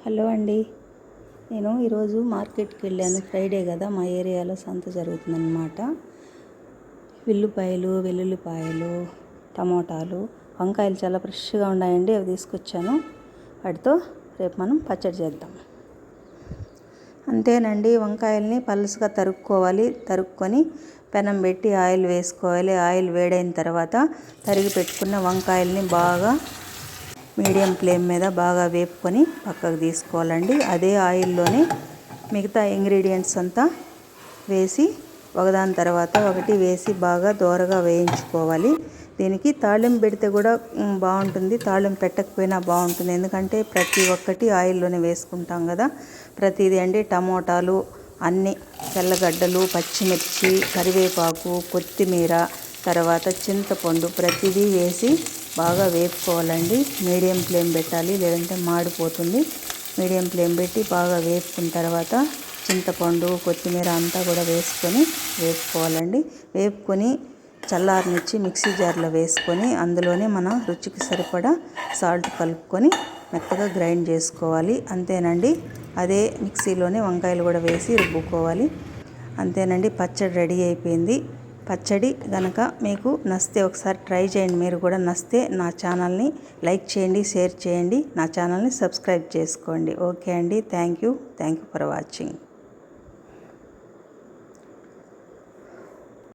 Hello అండి. నేను ఈరోజు మార్కెట్కి వెళ్ళాను. ఫ్రైడే కదా, మా ఏరియాలో సంత జరుగుతుందన్నమాట. ఉల్లిపాయలు, వెల్లుల్లిపాయలు, టమోటాలు, వంకాయలు చాలా ఫ్రెష్గా ఉన్నాయండి. అవి తీసుకొచ్చాను. వాటితో రేపు మనం పచ్చడి చేద్దాం. అంతేనండి, వంకాయల్ని పలుసుగా తరుక్కొని పెనం పెట్టి ఆయిల్ వేసుకోవాలి. ఆయిల్ వేడైన తర్వాత తరిగి పెట్టుకున్న వంకాయల్ని బాగా మీడియం ఫ్లేమ్ మీద బాగా వేపుకొని పక్కకు తీసుకోవాలండి. అదే ఆయిల్లోనే మిగతా ఇంగ్రీడియంట్స్ అంతా వేసి ఒకదాని తర్వాత ఒకటి వేసి బాగా దోరగా వేయించుకోవాలి. దీనికి తాళింపు పెడితే కూడా బాగుంటుంది, తాళింపు పెట్టకపోయినా బాగుంటుంది. ఎందుకంటే ప్రతి ఒక్కటి ఆయిల్లోనే వేసుకుంటాం కదా. ప్రతిదీ అండి, టమోటాలు అన్నీ, తెల్లగడ్డలు, పచ్చిమిర్చి, కరివేపాకు, కొత్తిమీర, తర్వాత చింతపండు ప్రతిదీ వేసి బాగా వేపుకోవాలండి. మీడియం ఫ్లేమ్ పెట్టాలి, లేదంటే మాడిపోతుంది. మీడియం ఫ్లేమ్ పెట్టి బాగా వేపుకున్న తర్వాత చింతపండు, కొత్తిమీర అంతా కూడా వేసుకొని వేపుకోవాలండి. వేపుకొని చల్లారనిచ్చి మిక్సీ జార్లో వేసుకొని అందులోనే మన రుచికి సరిపడా సాల్ట్ కలుపుకొని మెత్తగా గ్రైండ్ చేసుకోవాలి. అంతేనండి, అదే మిక్సీలోనే వంకాయలు కూడా వేసి రుబ్బుకోవాలి. అంతేనండి, పచ్చడి రెడీ అయిపోయింది. పచ్చడి కనుక మీకు నచ్చితే ఒకసారి ట్రై చేయండి. మీరు కూడా నచ్చితే నా ఛానల్ని లైక్ చేయండి, షేర్ చేయండి, నా ఛానల్ని సబ్స్క్రైబ్ చేసుకోండి. ఓకే అండి, థ్యాంక్ యూ ఫర్ వాచింగ్.